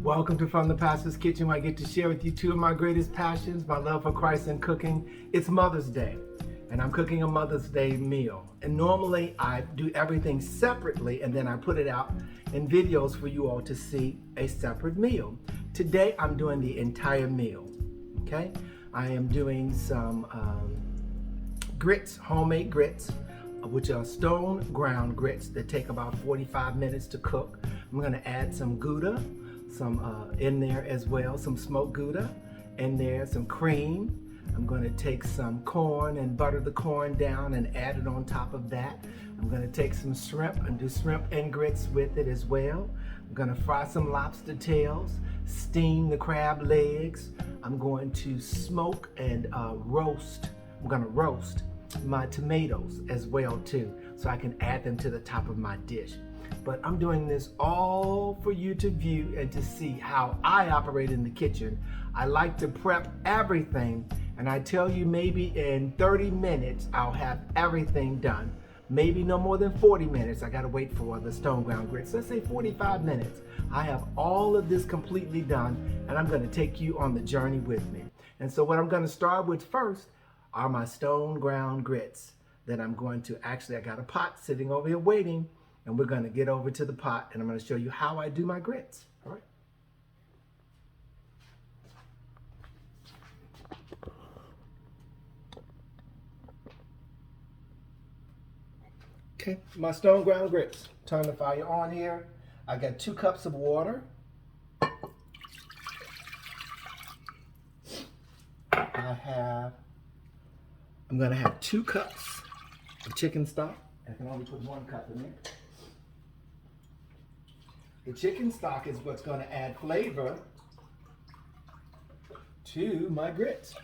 Welcome to From the Pastor's Kitchen, where I get to share with you two of my greatest passions, my love for Christ and cooking. It's Mother's Day, and I'm cooking a Mother's Day meal. And normally I do everything separately, and then I put it out in videos for you all to see a separate meal. Today I'm doing the entire meal, okay? I am doing some grits, homemade grits, which are stone ground grits that take about 45 minutes to cook. I'm gonna add some Gouda, in there as well, some smoked Gouda in there, some cream. I'm going to take some corn and butter the corn down and add it on top of that. I'm going to take some shrimp and do shrimp and grits with it as well. I'm going to fry some lobster tails, steam the crab legs. I'm going to smoke and roast. I'm going to roast my tomatoes as well too, so I can add them to the top of my dish. But I'm doing this all for you to view and to see how I operate in the kitchen. I like to prep everything, and I tell you maybe in 30 minutes I'll have everything done. Maybe no more than 40 minutes. I gotta wait for the stone ground grits. Let's say 45 minutes. I have all of this completely done, and I'm gonna take you on the journey with me. And so what I'm gonna start with first are my stone ground grits that I'm going to, actually I got a pot sitting over here waiting, and we're going to get over to the pot and I'm going to show you how I do my grits. All right. Okay, my stone ground grits. Turn the fire on here. I got 2 cups of water. I'm going to have 2 cups of chicken stock. I can only put 1 cup in there. The chicken stock is what's going to add flavor to my grits.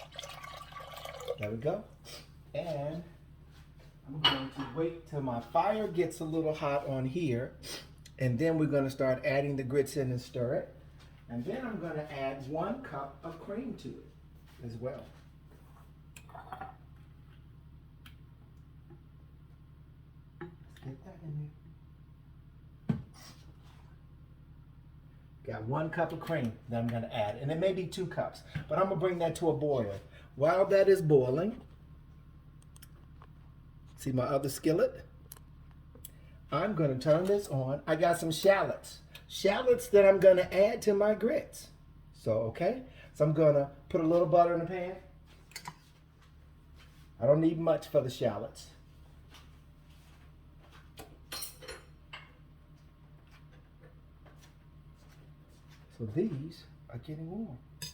There we go. And I'm going to wait till my fire gets a little hot on here, and then we're going to start adding the grits in and stir it. And then I'm going to add 1 cup of cream to it as well. Let's get that in there. Got 1 cup of cream that I'm going to add, and it may be 2 cups, but I'm going to bring that to a boil. While that is boiling, see my other skillet? I'm going to turn this on. I got some shallots that I'm going to add to my grits. So, okay, so I'm going to put a little butter in the pan. I don't need much for the shallots. So these are getting warm. The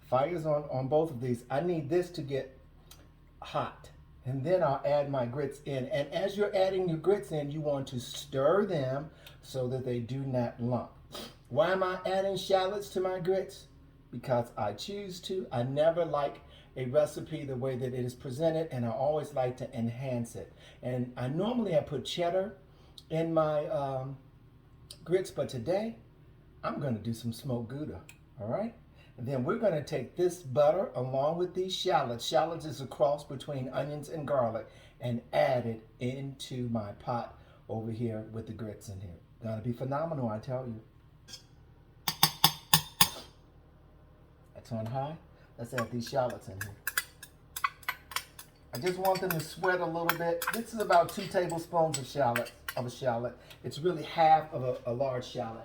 fire's on both of these. I need this to get hot, and then I'll add my grits in. And as you're adding your grits in, you want to stir them so that they do not lump. Why am I adding shallots to my grits? Because I choose to. I never like a recipe the way that it is presented, and I always like to enhance it. And I normally put cheddar in my grits, but today I'm going to do some smoked Gouda, all right? And then we're going to take this butter along with these shallots. Shallots is a cross between onions and garlic, and add it into my pot over here with the grits in here. Going to be phenomenal, I tell you. That's on high. Let's add these shallots in here. I just want them to sweat a little bit. This is about 2 tablespoons of a shallot. It's really half of a large shallot.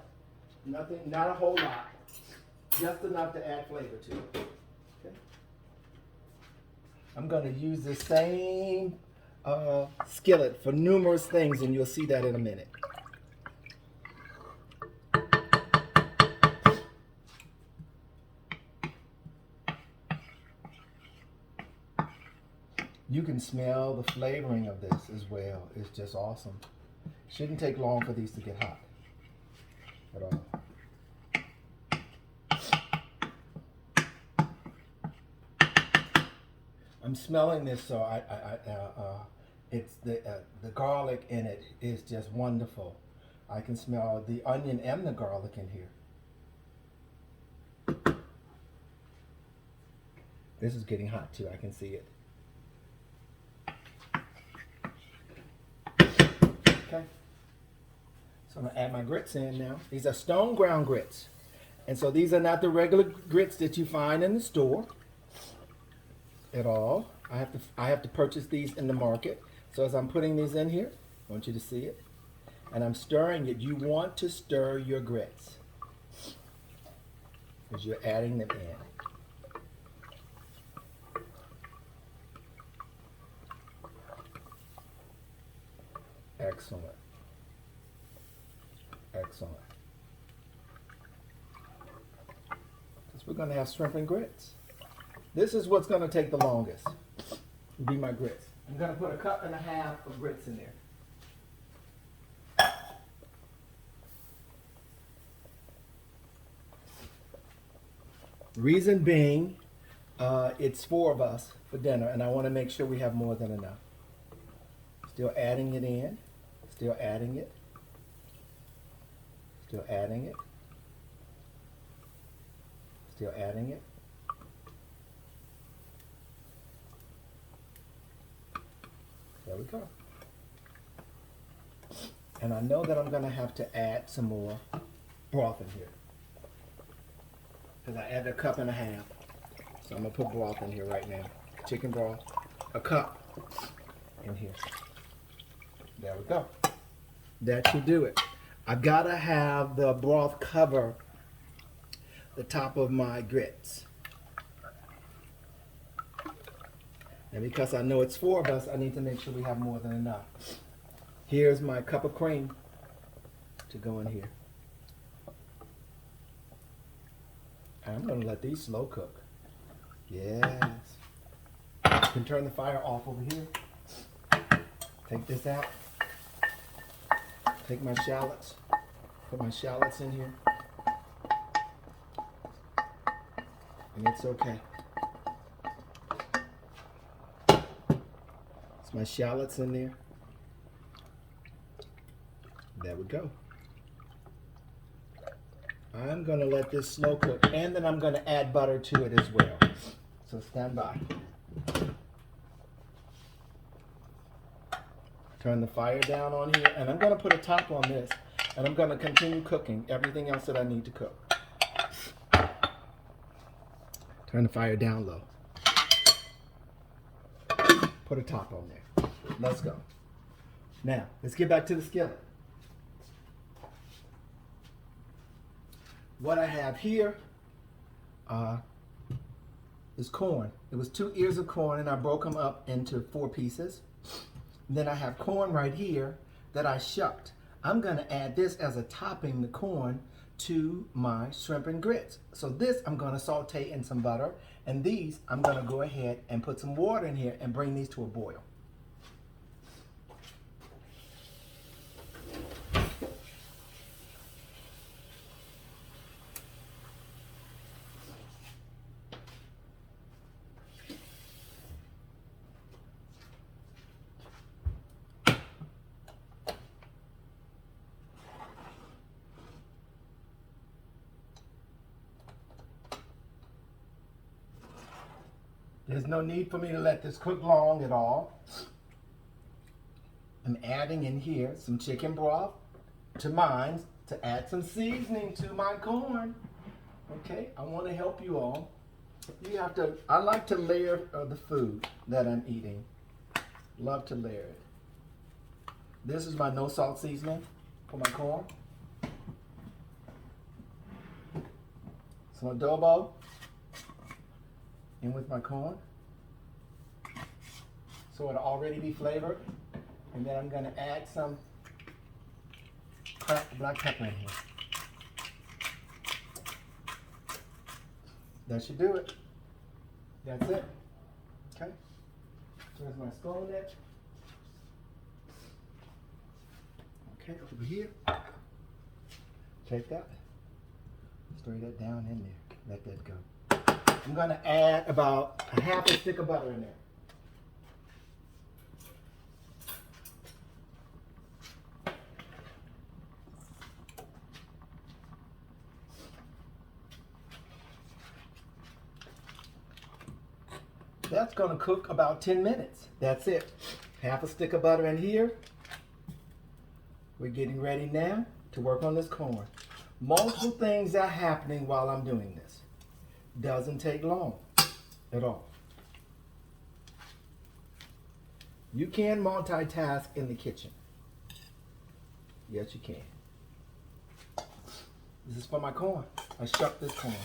Nothing, not a whole lot, just enough to add flavor to it. Okay. I'm going to use the same skillet for numerous things, and you'll see that in a minute. You can smell the flavoring of this as well. It's just awesome. Shouldn't take long for these to get hot at all. I'm smelling this, so it's the garlic in it is just wonderful. I can smell the onion and the garlic in here. This is getting hot too. I can see it. Okay. So I'm gonna add my grits in now. These are stone ground grits. And so these are not the regular grits that you find in the store at all. I have to purchase these in the market. So as I'm putting these in here, I want you to see it. And I'm stirring it. You want to stir your grits because you're adding them in. Excellent. Excellent. Because we're going to have shrimp and grits. This is what's going to take the longest. Will be my grits. I'm going to put 1.5 cups of grits in there. Reason being, it's 4 of us for dinner, and I want to make sure we have more than enough. Still adding it in. Still adding it. Still adding it. Still adding it. There we go. And I know that I'm going to have to add some more broth in here. Because I added 1.5 cups. So I'm going to put broth in here right now. Chicken broth. 1 cup in here. There we go. That should do it. I've got to have the broth cover the top of my grits. And because I know it's 4 of us, I need to make sure we have more than enough. Here's my cup of cream to go in here. I'm going to let these slow cook. Yes. You can turn the fire off over here. Take this out. Take my shallots. Put my shallots in here. And it's okay. It's my shallots in there. There we go. I'm going to let this slow cook, and then I'm going to add butter to it as well. So stand by. Turn the fire down on here, and I'm going to put a top on this, and I'm going to continue cooking everything else that I need to cook. Turn the fire down low. Put a top on there. Let's go. Now, let's get back to the skillet. What I have here is corn. It was 2 ears of corn, and I broke them up into 4 pieces. Then I have corn right here that I shucked. I'm going to add this as a topping, the corn, to my shrimp and grits. So this I'm going to saute in some butter, and these I'm going to go ahead and put some water in here and bring these to a boil. There's no need for me to let this cook long at all. I'm adding in here some chicken broth to mine to add some seasoning to my corn. Okay, I want to help you all. You have to, I like to layer the food that I'm eating. Love to layer it. This is my no salt seasoning for my corn. Some adobo in with my corn, so it'll already be flavored. And then I'm going to add some cracked black pepper in here. That should do it. That's it. Okay. There's my stone edge. Okay, over here. Take that. Stir that down in there. Let that go. I'm going to add about 1/2 stick of butter in there. That's going to cook about 10 minutes. That's it. 1/2 stick of butter in here. We're getting ready now to work on this corn. Multiple things are happening while I'm doing this. Doesn't take long at all. You can multitask in the kitchen. Yes, you can. This is for my corn. I shucked this corn.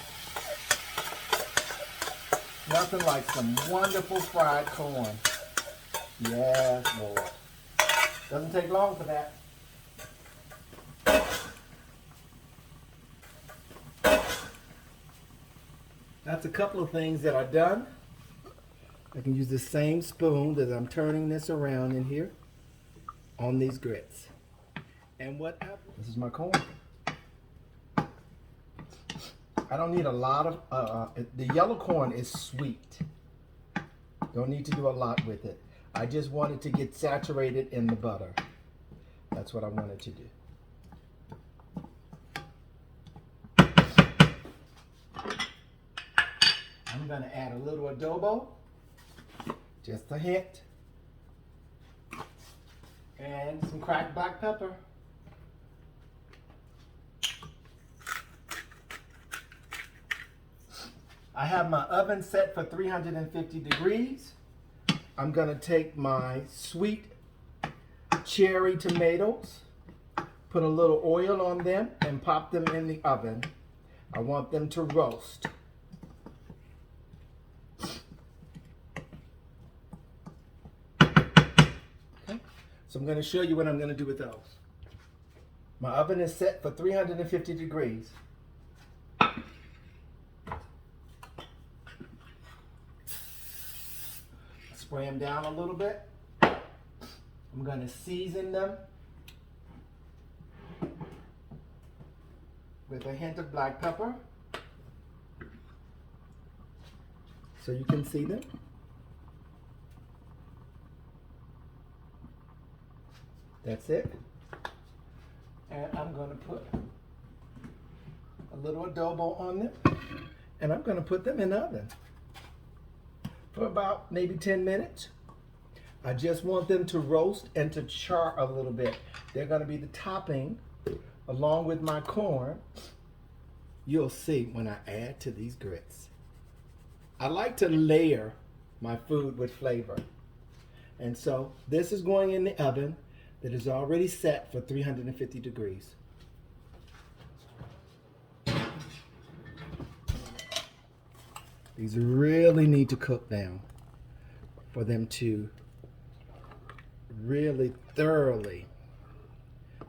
Nothing like some wonderful fried corn. Yes, Lord. Doesn't take long for that. That's a couple of things that are done. I can use the same spoon that I'm turning this around in here on these grits. And what happens? This is my corn. I don't need a lot of, the yellow corn is sweet. Don't need to do a lot with it. I just want it to get saturated in the butter. That's what I wanted to do. I'm going to add a little adobo, just a hint, and some cracked black pepper. I have my oven set for 350 degrees. I'm going to take my sweet cherry tomatoes, put a little oil on them, and pop them in the oven. I want them to roast. Okay. So I'm going to show you what I'm going to do with those. My oven is set for 350 degrees. Spray them down a little bit. I'm going to season them with a hint of black pepper so you can see them. That's it. And I'm going to put a little adobo on them, and I'm going to put them in the oven for about maybe 10 minutes. I just want them to roast and to char a little bit. They're going to be the topping along with my corn. You'll see when I add to these grits. I like to layer my food with flavor. And so this is going in the oven that is already set for 350 degrees. These really need to cook down for them to really thoroughly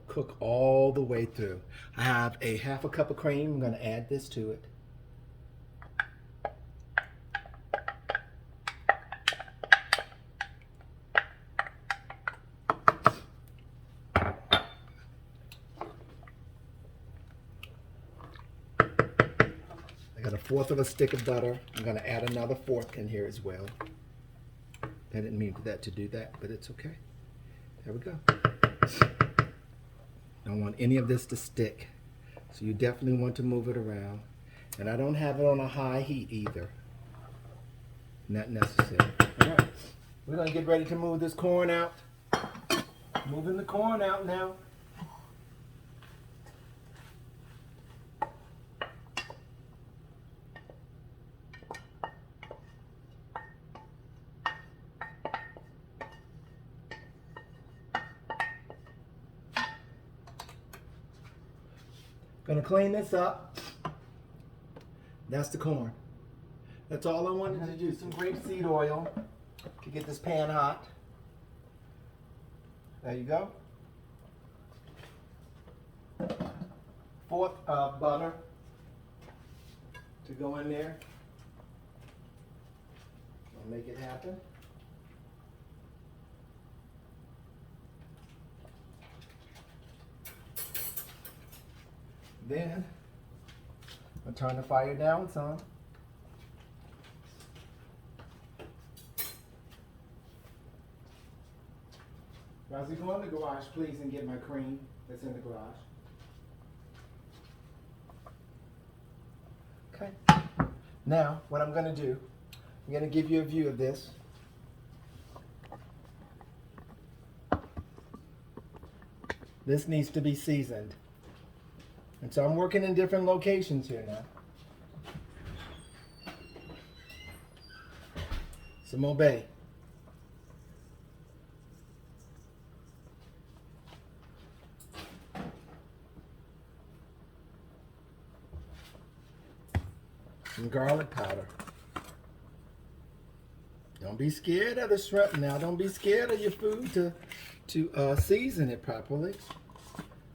cook all the way through. I have a half a cup of cream. I'm going to add this to it. I got a fourth of a stick of butter. I'm going to add another fourth in here as well. I didn't mean for that to do that, but it's okay. There we go. Don't want any of this to stick, so you definitely want to move it around. And I don't have it on a high heat either. Not necessary. All right, we're going to get ready to move this corn out. Moving the corn out now. Gonna clean this up. That's the corn. That's all I wanted to do. Some grapeseed oil to get this pan hot. There you go. Fourth of butter to go in there. I'll make it happen. Then I'll turn the fire down some. Rosie, go in the garage, please, and get my cream that's in the garage. Okay. Now, what I'm going to do, I'm going to give you a view of this. This needs to be seasoned. And so I'm working in different locations here now. Some more bay. Some garlic powder. Don't be scared of the shrimp now. Don't be scared of your food to season it properly.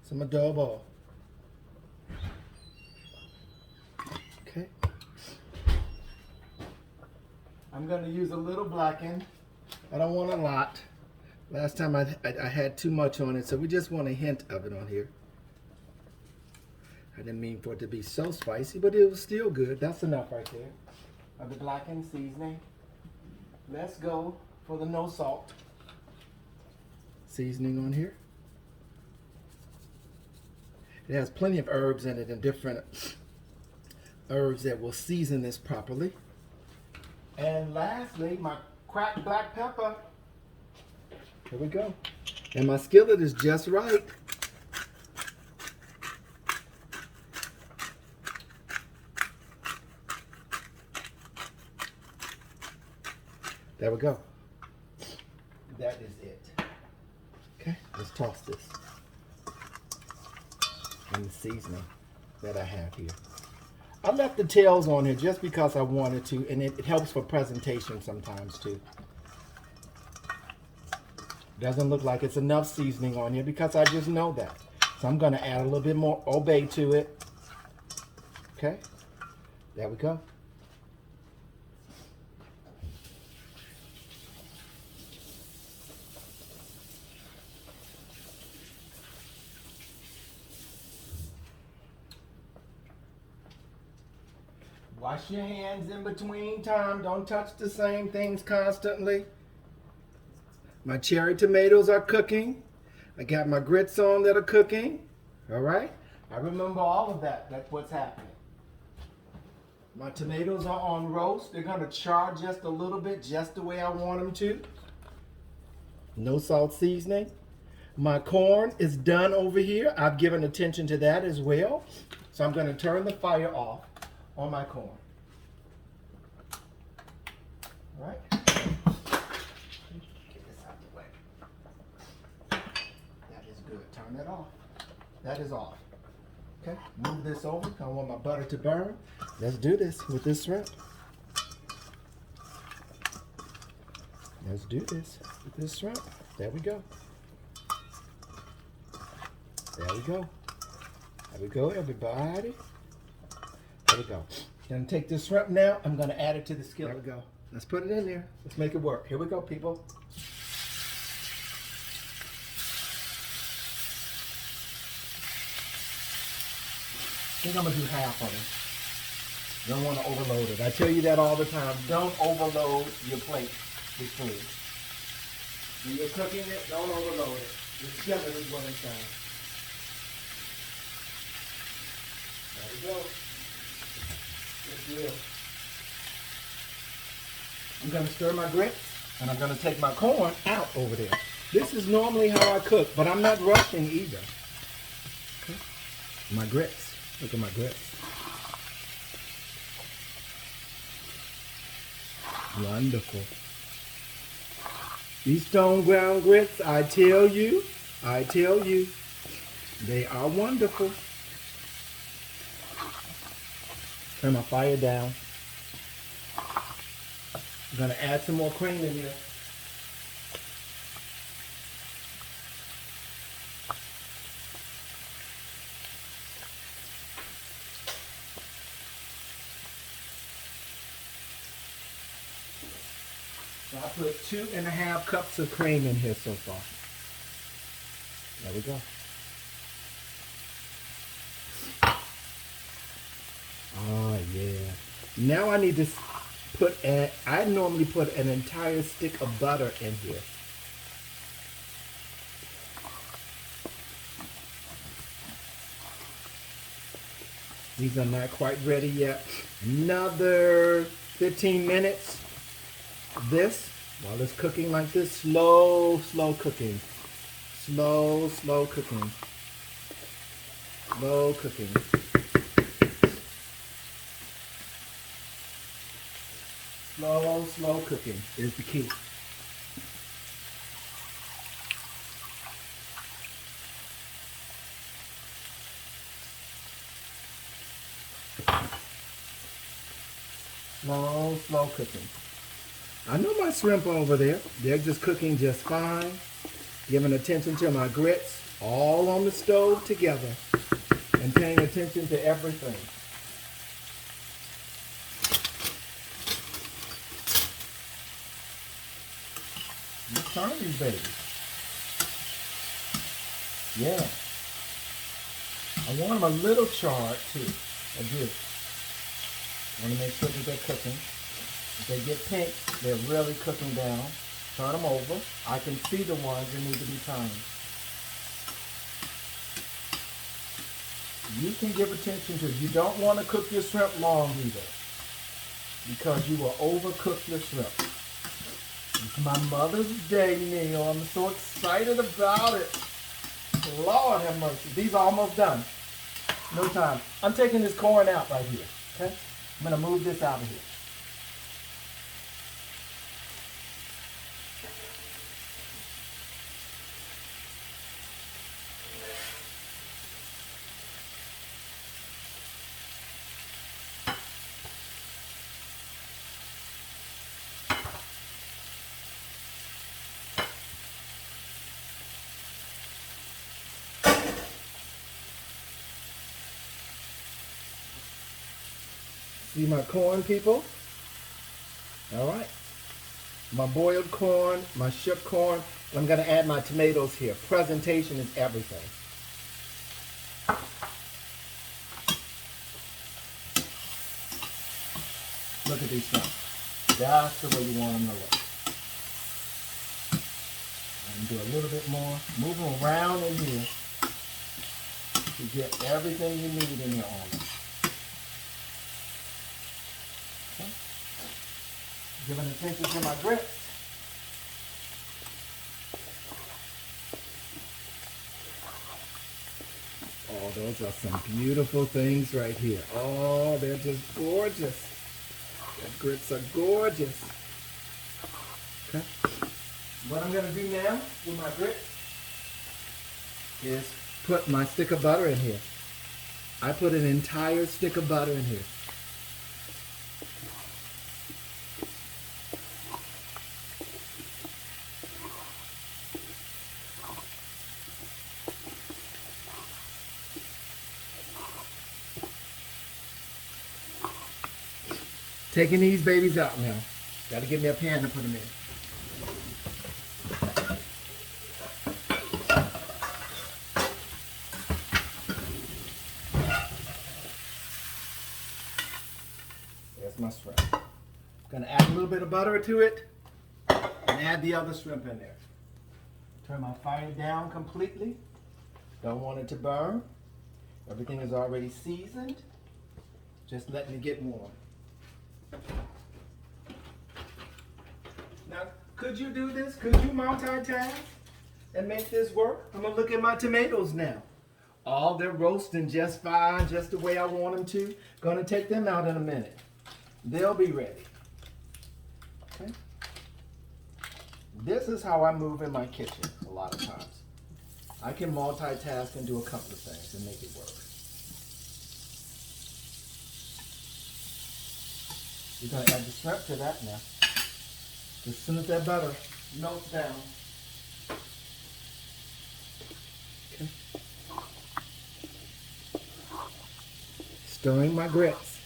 Some adobo. Okay. I'm going to use a little blackened. I don't want a lot. Last time I had too much on it, so we just want a hint of it on here. I didn't mean for it to be so spicy, but it was still good. That's enough right there of the blackened seasoning. Let's go for the no salt seasoning on here. It has plenty of herbs in it and different herbs that will season this properly. And lastly, my cracked black pepper. Here we go. And my skillet is just right. There we go. That is it. Okay, let's toss this. And the seasoning that I have here. I left the tails on here just because I wanted to, and it helps for presentation sometimes too. Doesn't look like it's enough seasoning on here because I just know that. So I'm going to add a little bit more obey to it. Okay, there we go. Wash your hands in between time. Don't touch the same things constantly. My cherry tomatoes are cooking. I got my grits on that are cooking. All right? I remember all of that. That's what's happening. My tomatoes are on roast. They're going to char just a little bit, just the way I want them to. No salt seasoning. My corn is done over here. I've given attention to that as well. So I'm going to turn the fire off on my corn. All right. Get this out the way. That is good. Turn that off. That is off. Okay. Move this over. I want my butter to burn. Let's do this with this shrimp. Let's do this with this shrimp. There we go. There we go. There we go, everybody. There we go. Gonna take this shrimp now. I'm gonna add it to the skillet. There we go. Let's put it in there. Let's make it work. Here we go, people. I think I'm gonna do half of it. Don't want to overload it. I tell you that all the time. Don't overload your plate with food. When you're cooking it, don't overload it. The skillet is what I'm saying. There we go. I'm going to stir my grits, and I'm going to take my corn out over there. This is normally how I cook, but I'm not rushing either. Okay. My grits. Look at my grits. Wonderful. These stone ground grits, I tell you, they are wonderful. Turn my fire down. I'm going to add some more cream in here. So I put 2.5 cups of cream in here so far. There we go. Oh yeah. Now I need to I normally put an entire stick of butter in here. These are not quite ready yet. Another 15 minutes of this while it's cooking like this. Slow cooking. Slow cooking. Slow cooking. Slow cooking is the key. Slow cooking. I know my shrimp over there. They're just cooking just fine. Giving attention to my grits, all on the stove together, and paying attention to everything. Let's turn these babies. Yeah. I want them a little charred too. I do. I want to make sure that they're cooking. If they get pink, they're really cooking down. Turn them over. I can see the ones that need to be turned. You can give attention to it. You don't want to cook your shrimp long either, because you will overcook your shrimp. It's my Mother's Day meal. I'm so excited about it. Lord have mercy. These are almost done. No time. I'm taking this corn out right here. Okay? I'm going to move this out of here. See my corn, people? All right. My boiled corn, my shook corn. I'm going to add my tomatoes here. Presentation is everything. Look at these shrimp. That's the way you want them to look. And do a little bit more. Move them around in here to get everything you need in there on them. Okay. Giving attention to my grits. Oh, those are some beautiful things right here. Oh, they're just gorgeous. The grits are gorgeous. Okay. What I'm going to do now with my grits is put my stick of butter in here. I put an entire stick of butter in here. Taking these babies out now. Got to give me a pan to put them in. There's my shrimp. Going to add a little bit of butter to it and add the other shrimp in there. Turn my fire down completely. Don't want it to burn. Everything is already seasoned. Just letting it get warm. Now, could you do this? Could you multitask and make this work? I'm going to look at my tomatoes now. Oh, they're roasting just fine, just the way I want them to. Going to take them out in a minute. They'll be ready. Okay. This is how I move in my kitchen a lot of times. I can multitask and do a couple of things and make it work. We're going to add the shrimp to that now. As soon as that butter melts down. Okay. Stirring my grits.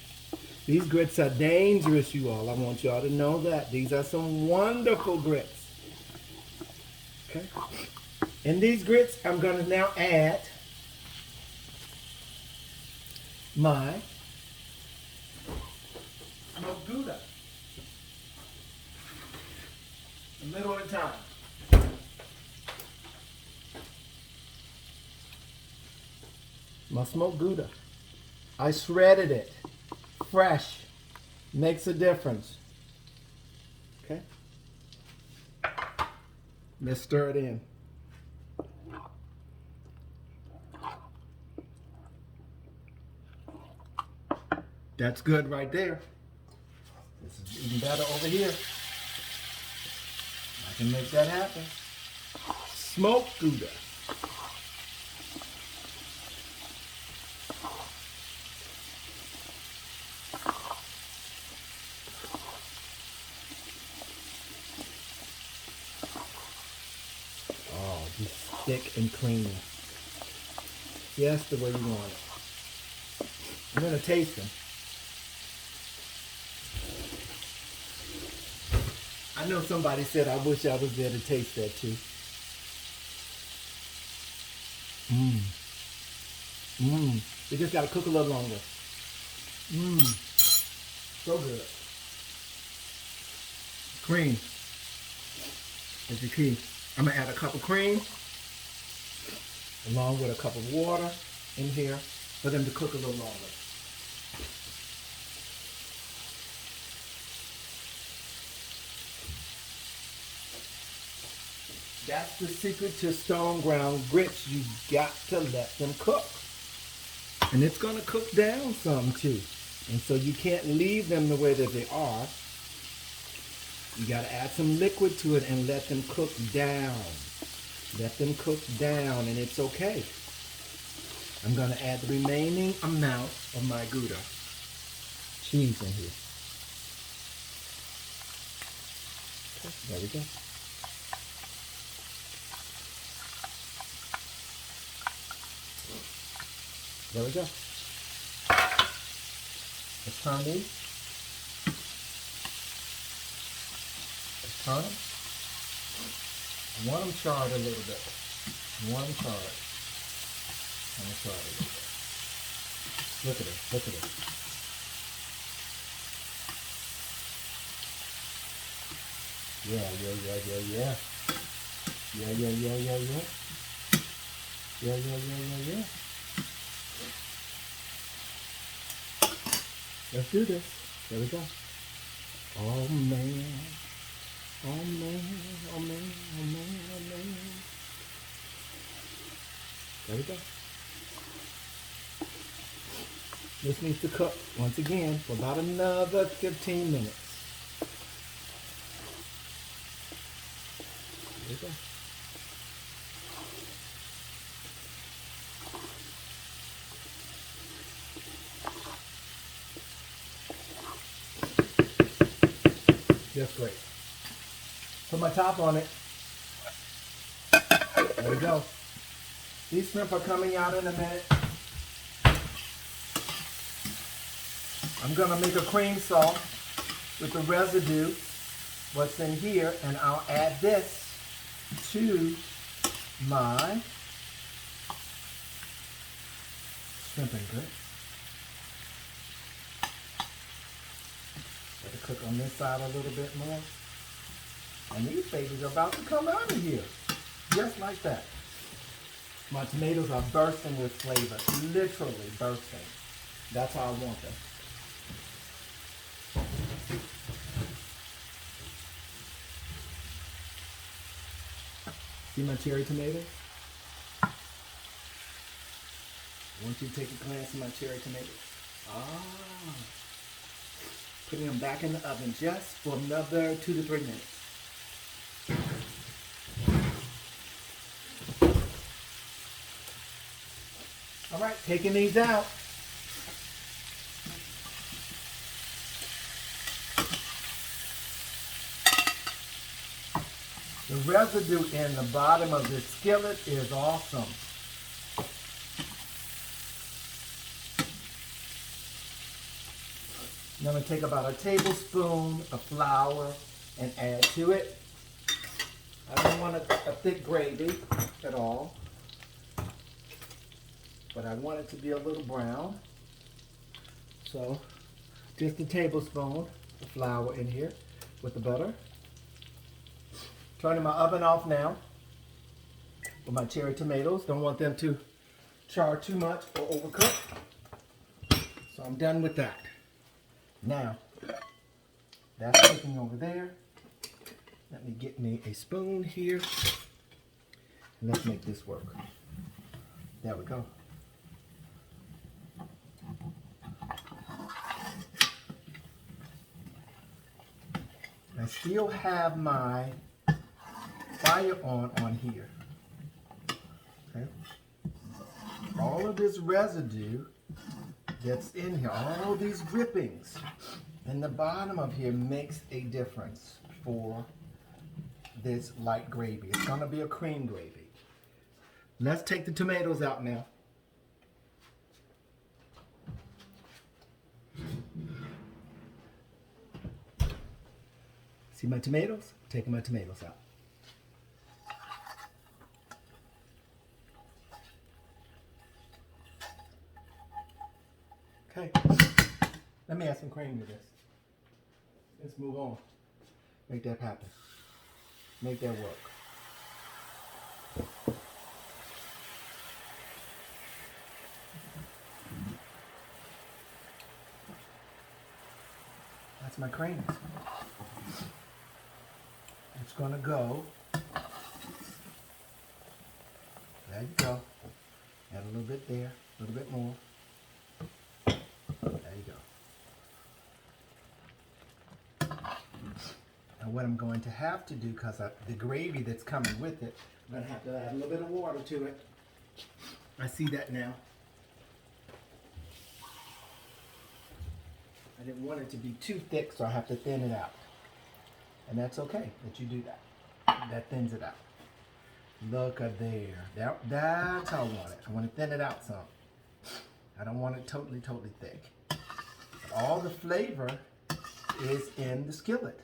These grits are dangerous, you all. I want y'all to know that. These are some wonderful grits. Okay. In these grits, I'm going to now add my Gouda. A little at a time. My smoked Gouda. I shredded it. Fresh. Makes a difference. Okay? Let's stir it in. That's good right there. This is even better over here. I can make that happen. Smoked Gouda. Oh, just thick and creamy. Just the way you want it. I'm gonna taste them. I know somebody said I wish I was there to taste that too. They just gotta cook a little longer. So good. Cream is the key. I'm gonna add a cup of cream along with a cup of water in here for them to cook a little longer. That's the secret to stone ground grits. You got to let them cook. And it's gonna cook down some too. And so you can't leave them the way that they are. You gotta add some liquid to it and let them cook down. Let them cook down, and it's okay. I'm gonna add the remaining amount of my Gouda cheese in here. Okay, there we go. There we go. Let's turn these. Let's turn them. I want them charred a little bit. I want them charred. I want them charred a little bit. Look at it. Look at it. Yeah. Yeah. Let's do this. There we go. Oh man. Oh man. Oh man. Oh man. Oh man. There we go. This needs to cook once again for about another 15 minutes. There we go. Just great. Put my top on it. There we go. These shrimp are coming out in a minute. I'm gonna make a cream sauce with the residue, what's in here, and I'll add this to my shrimp and grits. Let it cook on this side a little bit more. And these babies are about to come out of here. Just like that. My tomatoes are bursting with flavor. Literally bursting. That's how I want them. See my cherry tomatoes? I want you to take a glance at my cherry tomatoes. Putting them back in the oven just for another 2 to 3 minutes. All right, taking these out. The residue in the bottom of this skillet is awesome. I'm going to take about a tablespoon of flour and add to it. I don't want a thick gravy at all, but I want it to be a little brown. So just a tablespoon of flour in here with the butter. Turning my oven off now with my cherry tomatoes. Don't want them to char too much or overcook. So I'm done with that. Now, that's cooking over there. Let me get me a spoon here. And let's make this work. There we go. still have my fire on here. Okay. All of this residue that's in here, all these drippings in the bottom of here makes a difference for this light gravy. It's gonna be a cream gravy. Let's take the tomatoes out now. See my tomatoes? Taking my tomatoes out. Okay, let me add some cream to this. Let's move on. Make that happen. Make that work. That's my cream. It's gonna go. There you go. Add a little bit there, a little bit more. There you go. And what I'm going to have to do, because the gravy that's coming with it, I'm going to have to add a little bit of water to it. I see that now. I didn't want it to be too thick, so I have to thin it out. And that's okay that you do that. That thins it out. Look at there. That's how I want it. I want to thin it out some. I don't want it totally thick. But all the flavor is in the skillet.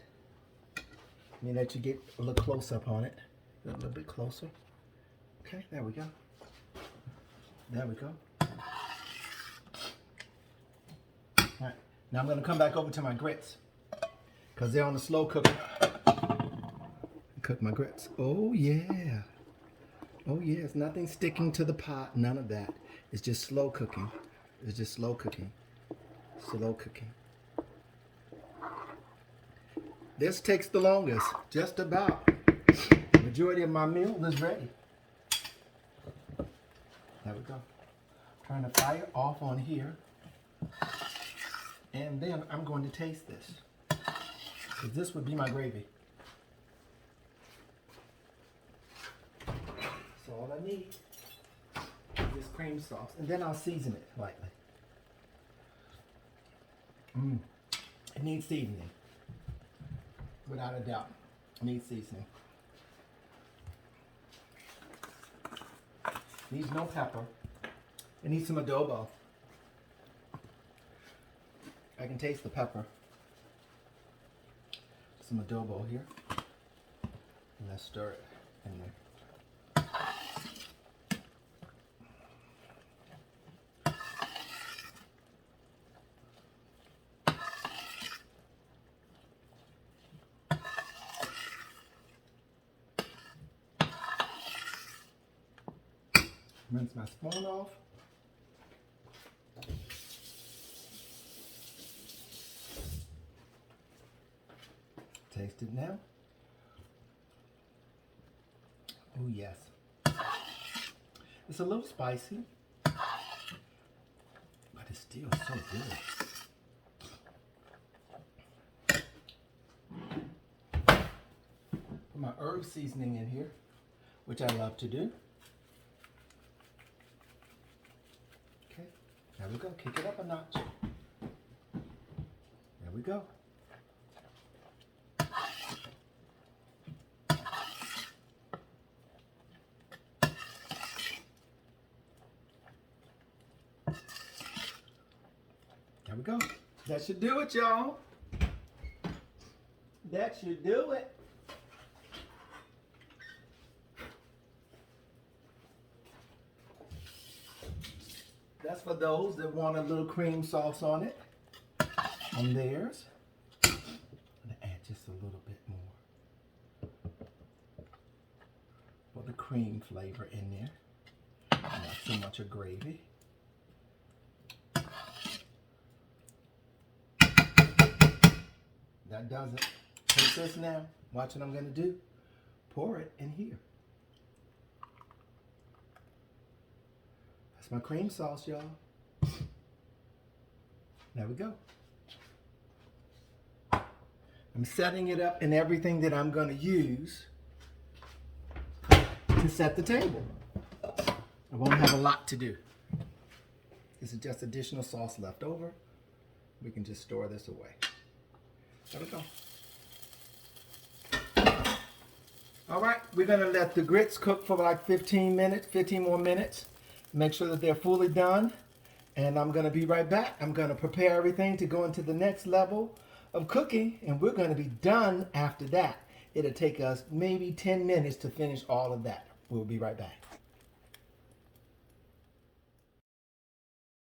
Let me let you get a little close up on it. A little bit closer. Okay, there we go. There we go. All right, now I'm going to come back over to my grits because they're on the slow cooker. Cook my grits. Oh yeah. Oh yeah, it's nothing sticking to the pot, none of that. It's just slow cooking. It's just slow cooking. Slow cooking. This takes the longest, just about. The majority of my meal is ready. There we go. Turn the fire off on here. And then I'm going to taste this. So this would be my gravy. So all I need is this cream sauce. And then I'll season it lightly. It needs seasoning. Without a doubt. It needs seasoning. It needs no pepper. It needs some adobo. I can taste the pepper. Some adobo here. And let's stir it in there. Rinse my spoon off. Taste it now. Oh yes. It's a little spicy, but it's still so good. Put my herb seasoning in here, which I love to do. There we go. Kick it up a notch. There we go. There we go. That should do it, y'all. That should do it. That's for those that want a little cream sauce on it, on theirs. I'm going to add just a little bit more for the cream flavor in there. Not so much of gravy. That does it. Take this now. Watch what I'm going to do. Pour it in here. That's my cream sauce, y'all. There we go. I'm setting it up in everything that I'm going to use to set the table. I won't have a lot to do. This is just additional sauce left over. We can just store this away. There we go. All right, we're gonna let the grits cook for like 15 minutes, 15 more minutes. Make sure that they're fully done. And I'm gonna be right back. I'm gonna prepare everything to go into the next level of cooking, and we're gonna be done after that. It'll take us maybe 10 minutes to finish all of that. We'll be right back.